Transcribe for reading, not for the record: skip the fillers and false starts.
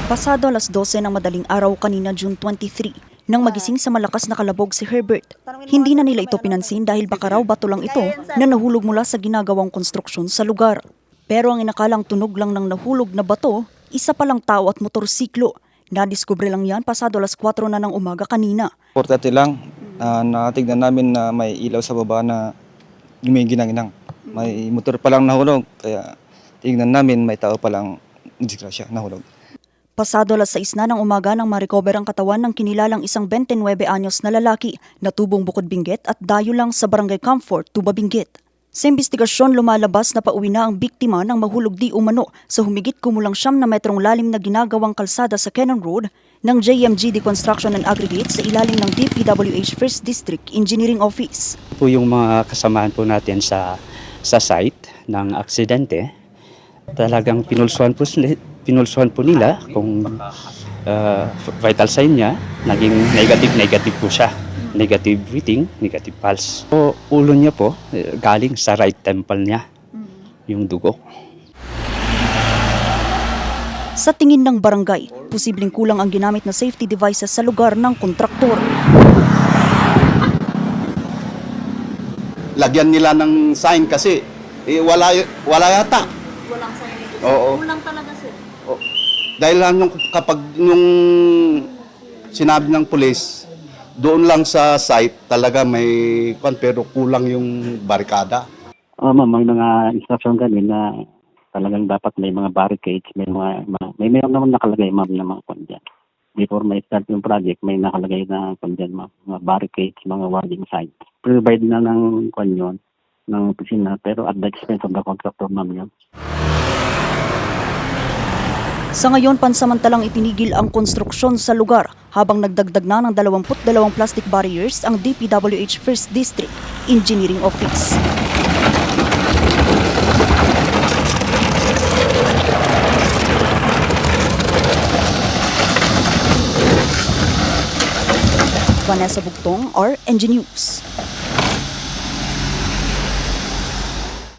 Pasado alas 12 ng madaling araw kanina June 23, nang magising sa malakas na kalabog si Herbert. Hindi na nila ito pinansin dahil baka raw bato lang ito na nahulog mula sa ginagawang konstruksyon sa lugar. Pero ang inakalang tunog lang ng nahulog na bato, isa palang tao at motorsiklo. Nadiskubre lang yan pasado alas 4 na ng umaga kanina. 4:30 lang, natignan namin na may ilaw sa baba na gumiginang-ginang. May motor pa lang nahulog, kaya tignan namin may tao pa lang disgrasya nahulog. Pasado alas 6 na ng umaga nang ma-recover ang katawan ng kinilalang isang 29 anyos na lalaki na tubong Bukod Benguet at dayo lang sa Barangay Comfort, Tuba Benguet. Sa investigasyon, lumalabas na pauwi na ang biktima ng mahulog di umano sa humigit kumulang 9 na metrong lalim na ginagawang kalsada sa Cannon Road ng JMGD Construction and Aggregates sa ilalim ng DPWH 1st District Engineering Office. Po yung mga kasamahan po natin sa site ng aksidente, talagang pinulsuhan po nila kung vital sign niya, naging negative po siya. Negative breathing, negative pulse. So, ulo niya po, galing sa right temple niya, yung dugo. Sa tingin ng barangay, posibleng kulang ang ginamit na safety devices sa lugar ng kontraktor. Lagyan nila ng sign kasi wala yata. Walang sign dito. Oo. Kulang talaga sir. Dahil lang kapag nung sinabi ng pulis, doon lang sa site talaga may pero kulang yung barikada. Ma'am, may mga instruction kami na talagang dapat may mga barricades, may meron naman nakalagay ma'am na mga kondyan. Before may start yung project, may nakalagay na kondyan ma'am, mga barricades, mga warning signs. Provide na ng kondyan ng opisina pero at the expense of the contractor ma'am yun. Sa ngayon, pansamantalang itinigil ang konstruksyon sa lugar habang nagdagdag na ng 22 plastic barriers ang DPWH 1st District Engineering Office. Vanessa Bugtong, RNG News.